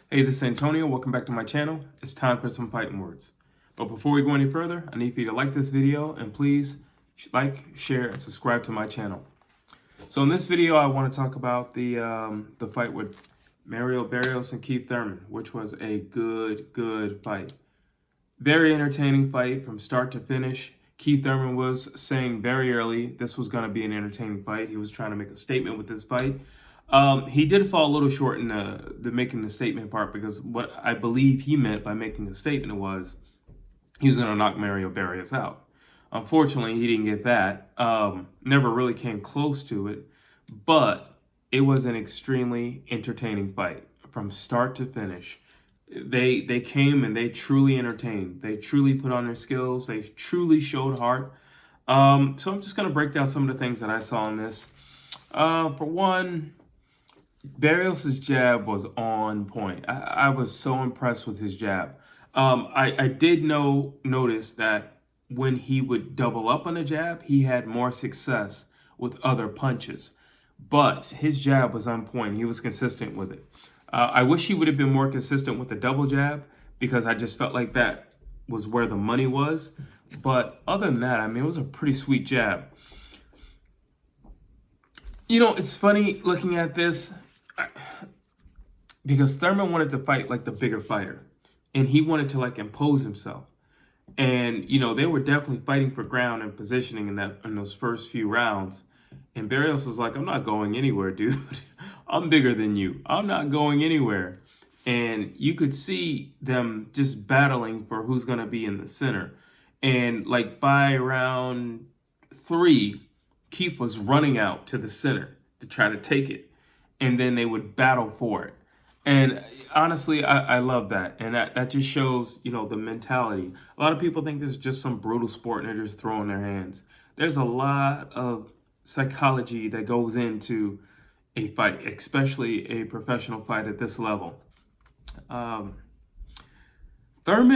Hey, this is Antonio. Welcome back to my channel. It's time for some fighting words. But before we go any further, I need for you to like this video and please like, share, and subscribe to my channel. So in this video, I want to talk about the fight with Barrios and Keith Thurman, which was a good fight. Very entertaining fight from start to finish. Keith Thurman was saying very early this was going to be an entertaining fight. He was trying to make a statement with this fight. He did fall a little short in the making the statement part, because what I believe he meant by making the statement was he was going to knock Barrios out. Unfortunately, he didn't get that. Never really came close to it, but it was an extremely entertaining fight from start to finish. They came and they truly entertained. They truly put on their skills. They truly showed heart. So I'm just going to break down some of the things that I saw in this. For one, Barrios' jab was on point. I was so impressed with his jab. I did notice that when he would double up on a jab, he had more success with other punches. But his jab was on point. He was consistent with it. I wish he would have been more consistent with the double jab, because I just felt like that was where the money was. But other than that, I mean, it was a pretty sweet jab. You know, it's funny looking at this, because Thurman wanted to fight like the bigger fighter, and he wanted to like impose himself. And, you know, they were definitely fighting for ground and positioning in those first few rounds. And Barrios was like, I'm not going anywhere, dude. I'm bigger than you. I'm not going anywhere. And you could see them just battling for who's going to be in the center. And like by round 3, Keith was running out to the center to try to take it. And then they would battle for it. And honestly, I love that. And that just shows, you know, the mentality. A lot of people think this is just some brutal sport and they're just throwing their hands. There's a lot of psychology that goes into a fight, especially a professional fight at this level. Thurman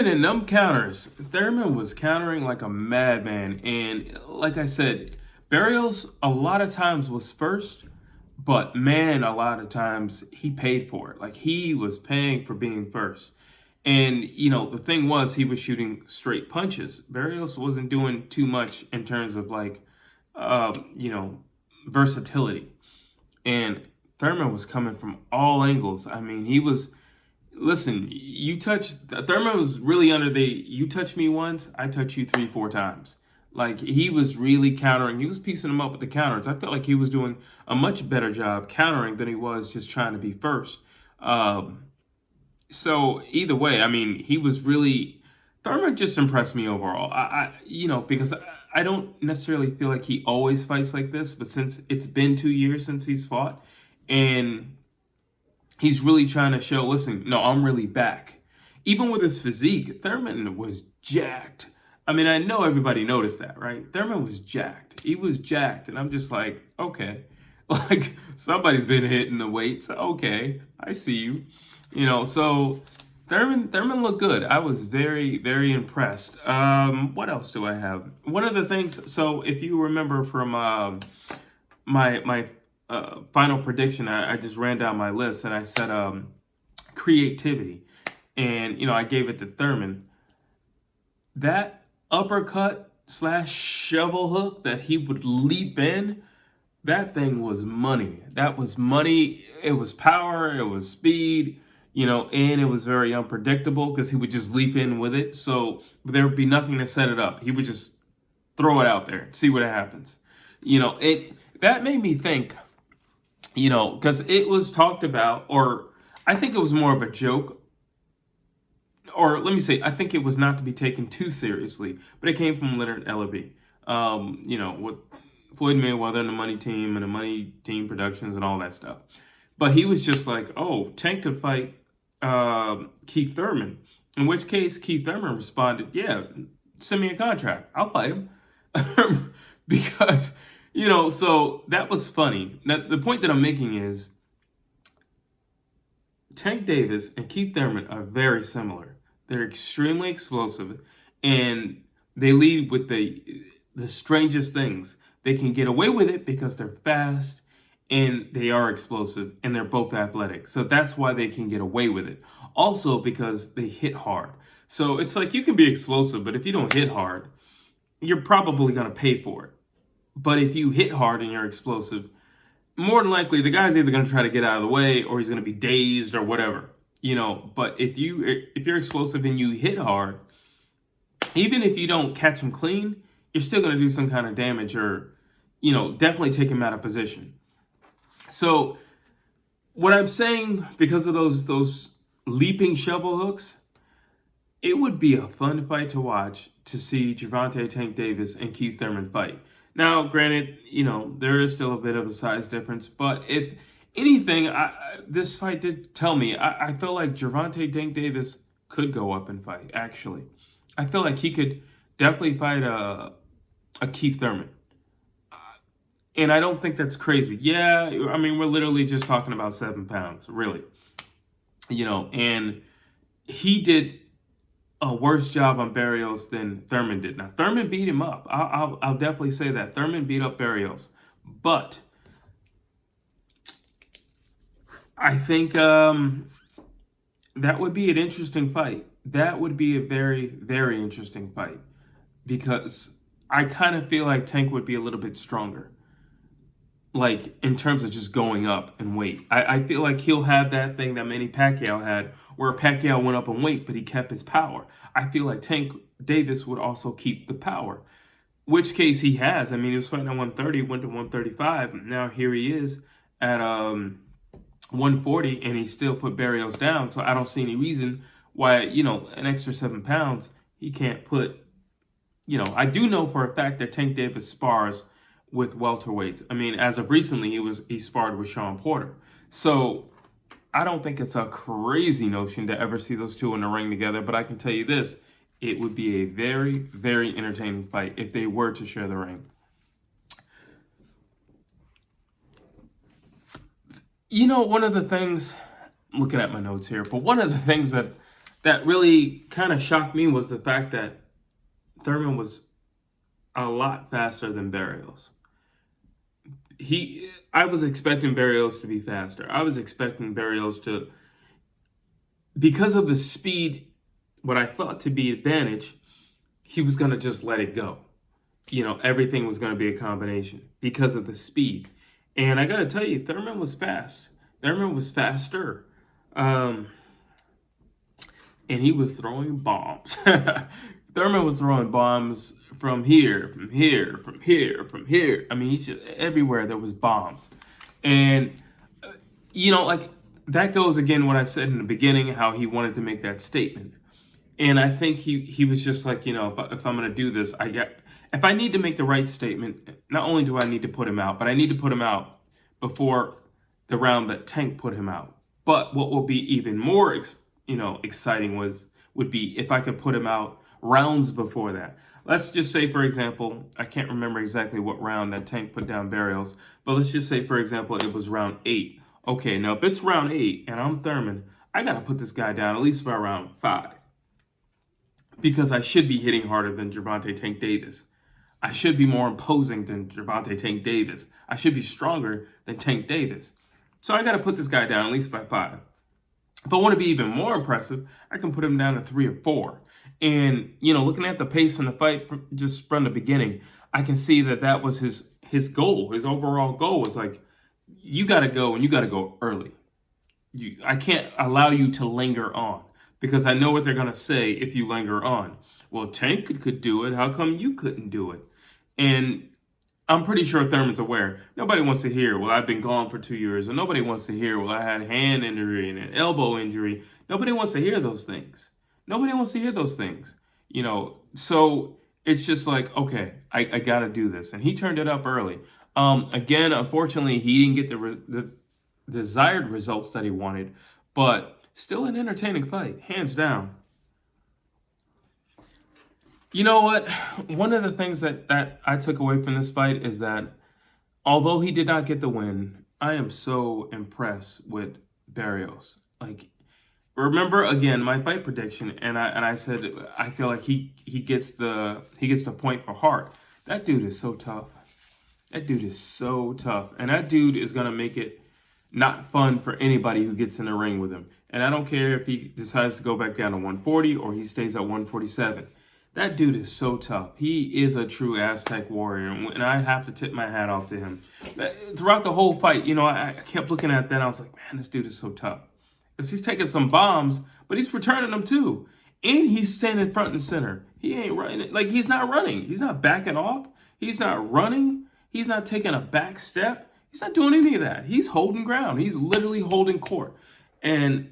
and them counters. Thurman was countering like a madman. And like I said, Barrios a lot of times was first. But man, a lot of times he paid for it. Like, he was paying for being first. And, you know, the thing was, he was shooting straight punches. Barrios wasn't doing too much in terms of like, you know, versatility. And Thurman was coming from all angles. I mean, he was, listen, Thurman was really under you touch me once, I touch you 3-4 times. Like, he was really countering. He was piecing them up with the counters. I felt like he was doing a much better job countering than he was just trying to be first. So either way, I mean, he was really, Thurman just impressed me overall. You know, because I don't necessarily feel like he always fights like this, but since it's been 2 years since he's fought, and he's really trying to show, listen, no, I'm really back. Even with his physique, Thurman was jacked. I mean, I know everybody noticed that, right? Thurman was jacked. He was jacked. And I'm just like, okay. Like, somebody's been hitting the weights. Okay, I see you. You know, so Thurman looked good. I was very impressed. What else do I have? One of the things, so if you remember from my final prediction, I just ran down my list and I said creativity. And, you know, I gave it to Thurman. That uppercut / shovel hook that he would leap in, that thing was money. That was money. It was power, it was speed, you know, and it was very unpredictable because he would just leap in with it. So there would be nothing to set it up. He would just throw it out there, see what happens. You know, that made me think, you know, because it was talked about, or I think it was more of a joke. Or let me say, I think it was not to be taken too seriously, but it came from Leonard Ellerby. You know, with Floyd Mayweather and the Money Team and the Money Team Productions and all that stuff. But he was just like, oh, Tank could fight Keith Thurman. In which case, Keith Thurman responded, yeah, send me a contract. I'll fight him. Because, you know, so that was funny. Now, the point that I'm making is Tank Davis and Keith Thurman are very similar. They're extremely explosive, and they lead with the strangest things. They can get away with it because they're fast and they are explosive, and they're both athletic. So that's why they can get away with it. Also because they hit hard. So it's like you can be explosive, but if you don't hit hard, you're probably going to pay for it. But if you hit hard and you're explosive, more than likely the guy's either going to try to get out of the way or he's going to be dazed or whatever. But if you're explosive and you hit hard, even if you don't catch him clean, you're still going to do some kind of damage or, definitely take him out of position. So what I'm saying, because of those leaping shovel hooks, it would be a fun fight to watch to see Gervonta Tank Davis and Keith Thurman fight. Now, granted, there is still a bit of a size difference, but if anything, this fight did tell me, I feel like Gervonta Tank Davis could go up and fight, actually. I feel like he could definitely fight a Keith Thurman. And I don't think that's crazy. Yeah, I mean, we're literally just talking about 7 pounds, really. And he did a worse job on Barrios than Thurman did. Now, Thurman beat him up. I'll definitely say that. Thurman beat up Barrios. But I think that would be an interesting fight. That would be a very, very interesting fight. Because I kind of feel like Tank would be a little bit stronger. Like, in terms of just going up in weight. I feel like he'll have that thing that Manny Pacquiao had, where Pacquiao went up in weight, but he kept his power. I feel like Tank Davis would also keep the power, which case he has. I mean, he was fighting at 130, went to 135. Now here he is at 140, and he still put Barrios down. So I don't see any reason why, an extra 7 pounds, he can't put, I do know for a fact that Tank Davis spars with welterweights. I mean, as of recently, he sparred with Sean Porter. So I don't think it's a crazy notion to ever see those two in the ring together, but I can tell you this, it would be a very, very entertaining fight if they were to share the ring. One of the things, looking at my notes here, but one of the things that really kind of shocked me was the fact that Thurman was a lot faster than Barrios. I was expecting Barrios to be faster. I was expecting Barrios to, because of the speed, what I thought to be advantage, he was going to just let it go. Everything was going to be a combination because of the speed. And I got to tell you, Thurman was fast. Thurman was faster. And he was throwing bombs. Thurman was throwing bombs from here. I mean, he's just everywhere there was bombs. And, like that goes again what I said in the beginning, how he wanted to make that statement. And I think he was just like, if I'm going to do this, if I need to make the right statement, not only do I need to put him out, but I need to put him out before the round that Tank put him out. But what will be even more, exciting would be if I could put him out rounds before that. Let's just say, for example, I can't remember exactly what round that Tank put down Barrios, but let's just say, for example, it was round 8. Okay, now if it's round 8 and I'm Thurman, I got to put this guy down at least by round 5. Because I should be hitting harder than Gervonta Tank Davis. I should be more imposing than Gervonta Tank Davis. I should be stronger than Tank Davis. So I got to put this guy down at least by 5. If I want to be even more impressive, I can put him down to 3 or 4. And, looking at the pace from the fight just from the beginning, I can see that was his goal. His overall goal was like, you got to go and you got to go early. I can't allow you to linger on because I know what they're going to say if you linger on. Well, Tank could do it. How come you couldn't do it? And I'm pretty sure Thurman's aware. Nobody wants to hear, well, I've been gone for 2 years. Or nobody wants to hear, well, I had a hand injury and an elbow injury. Nobody wants to hear those things. Nobody wants to hear those things. So it's just like, okay, I got to do this. And he turned it up early. Again, unfortunately, he didn't get the desired results that he wanted. But still an entertaining fight, hands down. You know what? One of the things that I took away from this fight is that although he did not get the win, I am so impressed with Barrios. Like, remember again my fight prediction, and I said I feel like he gets the point for heart. That dude is so tough. That dude is so tough. And that dude is going to make it not fun for anybody who gets in the ring with him. And I don't care if he decides to go back down to 140 or he stays at 147. That dude is so tough. He is a true Aztec warrior, and I have to tip my hat off to him. Throughout the whole fight, I kept looking at that, and I was like, man, this dude is so tough. Because he's taking some bombs, but he's returning them too. And he's standing front and center. He ain't running. Like, he's not running. He's not backing off. He's not running. He's not taking a back step. He's not doing any of that. He's holding ground. He's literally holding court. And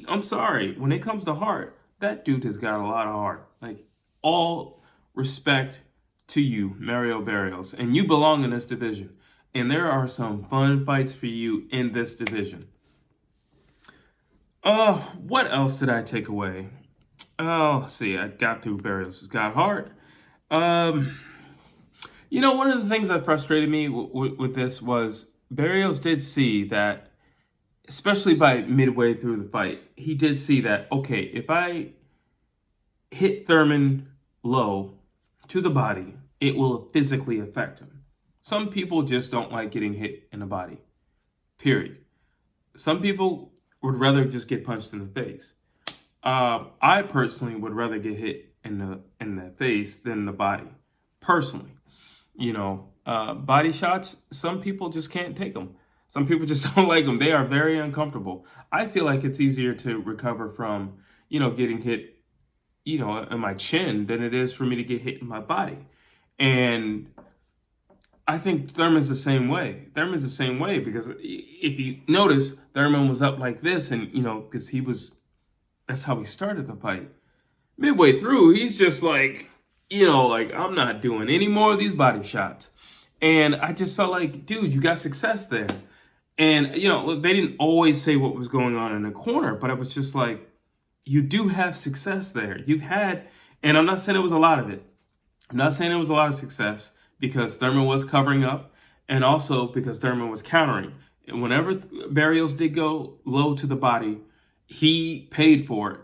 I'm sorry, when it comes to heart, that dude has got a lot of heart. Like, all respect to you, Mario Barrios. And you belong in this division. And there are some fun fights for you in this division. What else did I take away? Let's see. I got through Barrios. It's got heart. One of the things that frustrated me with this was Barrios did see that, especially by midway through the fight, he did see that, okay, if I hit Thurman low to the body, it will physically affect him. Some people just don't like getting hit in the body, period. Some people would rather just get punched in the face. I personally would rather get hit in the face than the body, personally. Body shots, some people just can't take them. Some people just don't like them. They are very uncomfortable. I feel like it's easier to recover from, getting hit, in my chin than it is for me to get hit in my body. And I think Thurman's the same way. Thurman's the same way because if you notice, Thurman was up like this and, because that's how he started the fight. Midway through, he's just like, I'm not doing any more of these body shots. And I just felt like, dude, you got success there. And, they didn't always say what was going on in the corner, but it was just like, you do have success there. You've had, and I'm not saying it was a lot of it. I'm not saying it was a lot of success because Thurman was covering up and also because Thurman was countering. And whenever Barrios did go low to the body, he paid for it.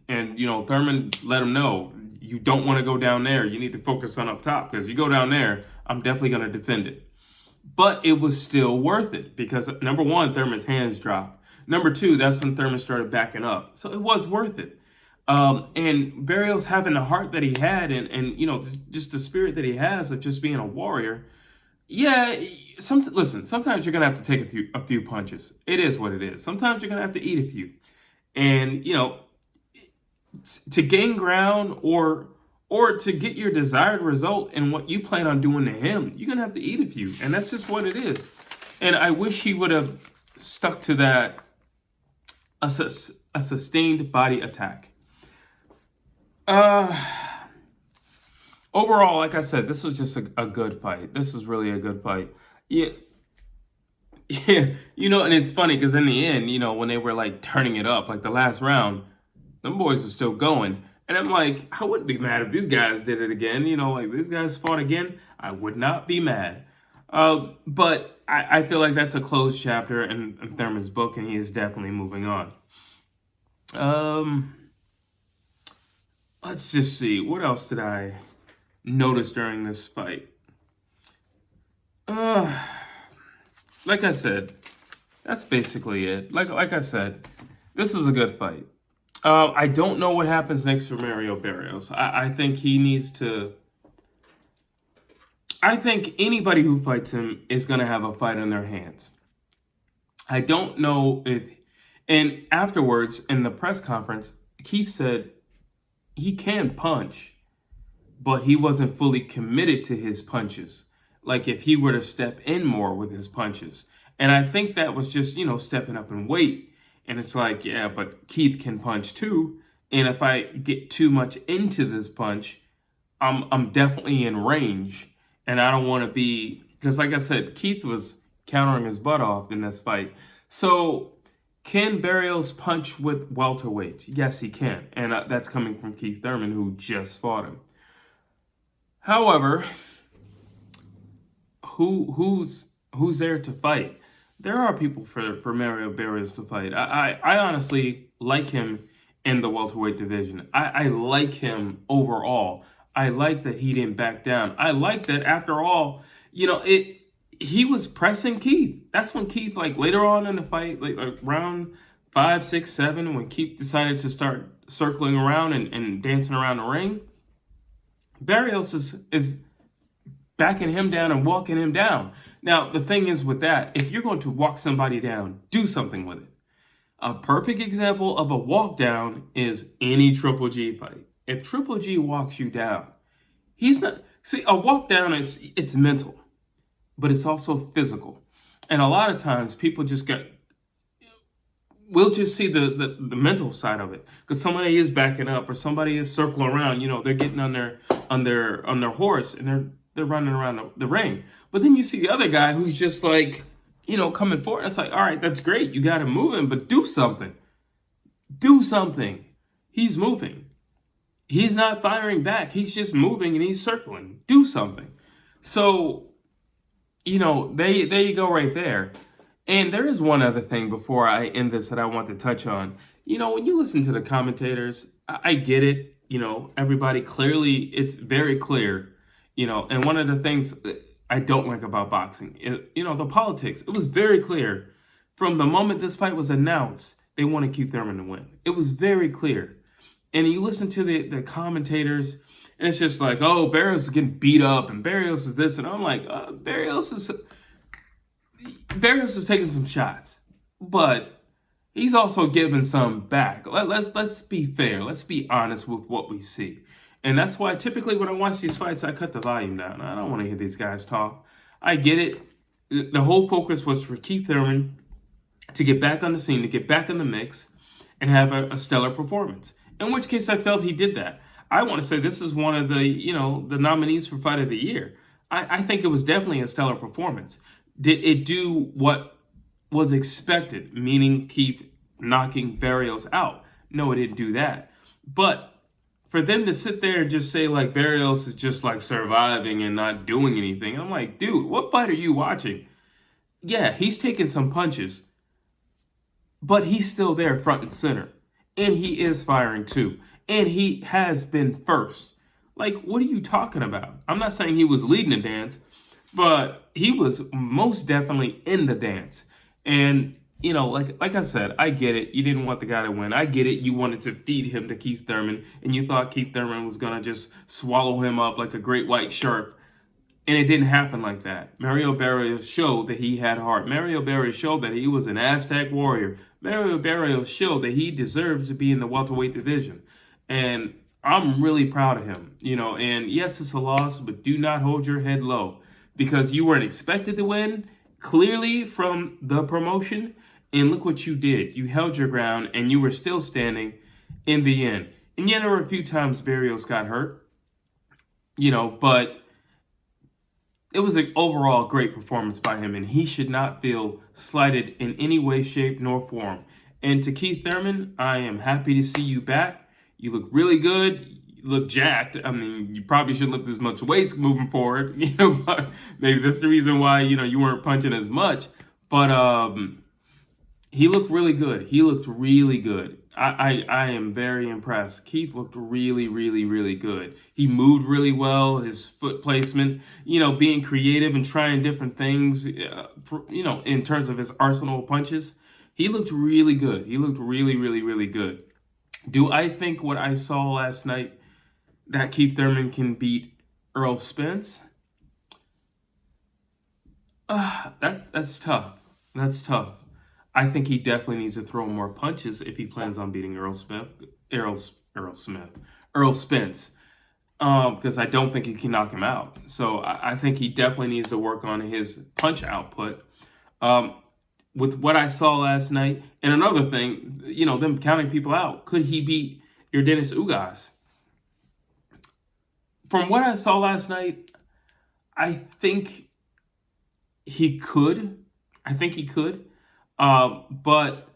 And, Thurman let him know, you don't want to go down there. You need to focus on up top because you go down there, I'm definitely going to defend it. But it was still worth it because, number one, Thurman's hands dropped. Number two, that's when Thurman started backing up. So it was worth it. And Barrios having the heart that he had and just the spirit that he has of just being a warrior. Yeah, listen, sometimes you're going to have to take a few punches. It is what it is. Sometimes you're going to have to eat a few. And, to gain ground or to get your desired result and what you plan on doing to him, you're going to have to eat a few. And that's just what it is. And I wish he would have stuck to that, a sustained body attack. Overall, like I said, this was just a good fight. This was really a good fight. Yeah. And it's funny because in the end, when they were like turning it up, like the last round, them boys were still going. And I'm like, I wouldn't be mad if these guys did it again. Like these guys fought again. I would not be mad. But I feel like that's a closed chapter in Thurman's book, and he is definitely moving on. Let's just see. What else did I notice during this fight? Like I said, that's basically it. Like I said, this was a good fight. I don't know what happens next for Mario Barrios. I think he needs to... I think anybody who fights him is going to have a fight on their hands. I don't know if... And afterwards, in the press conference, Keith said he can punch, but he wasn't fully committed to his punches. Like if he were to step in more with his punches. And I think that was just, stepping up in weight. And it's like, yeah, but Keith can punch too. And if I get too much into this punch, I'm definitely in range. And I don't want to be, because like I said, Keith was countering his butt off in this fight. So can Barrios punch with welterweights? Yes, he can. And that's coming from Keith Thurman, who just fought him. However, who's there to fight? There are people for Mario Barrios to fight. I honestly like him in the welterweight division. I like him overall. I like that he didn't back down. I like that after all, He was pressing Keith. That's when Keith, like later on in the fight, like round 5, 6, 7, when Keith decided to start circling around and dancing around the ring, Barrios is backing him down and walking him down. Now, the thing is with that, if you're going to walk somebody down, do something with it. A perfect example of a walk down is any Triple G fight. If Triple G walks you down, he's not... See, a walk down it's mental, but it's also physical. And a lot of times people just we'll just see the mental side of it, because somebody is backing up or somebody is circling around. They're getting on their horse and they're running around the ring. But then you see the other guy who's just like, coming forward. It's like, all right, that's great. You got him moving, but do something. Do something. He's moving. He's not firing back. He's just moving and he's circling. Do something. So, there you go right there. And there is one other thing before I end this that I want to touch on. When you listen to the commentators, I get it. Everybody clearly, it's very clear. And one of the things that I don't like about boxing, the politics. It was very clear from the moment this fight was announced, they wanted Keith Thurman to win. It was very clear. And you listen to the commentators, and it's just like, oh, Barrios is getting beat up, and Barrios is this, and I'm like, Barrios is taking some shots, but he's also giving some back. Let's be fair. Let's be honest with what we see. And that's why typically when I watch these fights, I cut the volume down. I don't want to hear these guys talk. I get it. The whole focus was for Keith Thurman to get back on the scene, to get back in the mix, and have a stellar performance. In which case I felt he did that. I want to say this is one of the nominees for Fight of the Year. I think it was definitely a stellar performance. Did it do what was expected, meaning Keith knocking Barrios out? No, it didn't do that. But for them to sit there and just say like Barrios is just like surviving and not doing anything, I'm like, dude, what fight are you watching? Yeah, he's taking some punches, but he's still there front and center. And he is firing too. And he has been first. Like, what are you talking about? I'm not saying he was leading the dance, but he was most definitely in the dance. And, like I said, I get it. You didn't want the guy to win. I get it. You wanted to feed him to Keith Thurman, and you thought Keith Thurman was going to just swallow him up like a great white shark. And it didn't happen like that. Mario Barrios showed that he had heart. Mario Barrios showed that he was an Aztec warrior. Mario Barrios showed that he deserved to be in the welterweight division. And I'm really proud of him. And yes, it's a loss, but do not hold your head low, because you weren't expected to win, clearly from the promotion. And look what you did. You held your ground, and you were still standing in the end. And yet there were a few times Barrios got hurt, but it was an overall great performance by him, and he should not feel slighted in any way, shape, nor form. And to Keith Thurman, I am happy to see you back. You look really good. You look jacked. I mean, you probably shouldn't lift as much weights moving forward, but maybe that's the reason why, you weren't punching as much. But he looked really good. He looked really good. I am very impressed. Keith looked really, really, really good. He moved really well. His foot placement, being creative and trying different things, in terms of his arsenal of punches. He looked really good. He looked really, really, really good. Do I think what I saw last night that Keith Thurman can beat Errol Spence? That's tough. That's tough. I think he definitely needs to throw more punches if he plans on beating Errol Spence, because I don't think he can knock him out. So I think he definitely needs to work on his punch output. With what I saw last night, and another thing, them counting people out, could he beat Yordenis Ugas? From what I saw last night, I think he could. But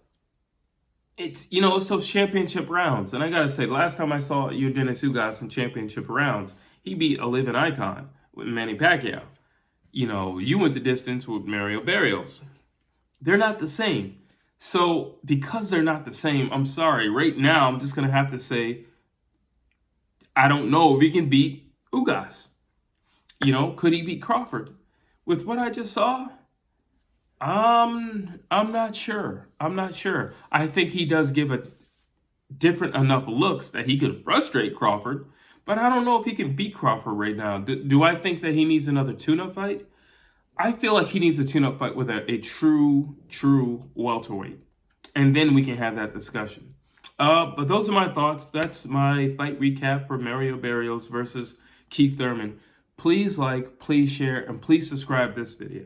it's, it's those championship rounds. And I got to say, last time I saw Yordenis Ugas in championship rounds, he beat a living icon with Manny Pacquiao. You went the distance with Mario Barrios. They're not the same. So because they're not the same, I'm sorry. Right now, I'm just going to have to say, I don't know if he can beat Ugas. Could he beat Crawford? With what I just saw, I'm not sure. I'm not sure. I think he does give a different enough looks that he could frustrate Crawford, but I don't know if he can beat Crawford right now. Do I think that he needs another tune-up fight? I feel like he needs a tune-up fight with a true welterweight, and then we can have that discussion. But those are my thoughts. That's my fight recap for Mario Barrios versus Keith Thurman. Please like, please share, and please subscribe this video.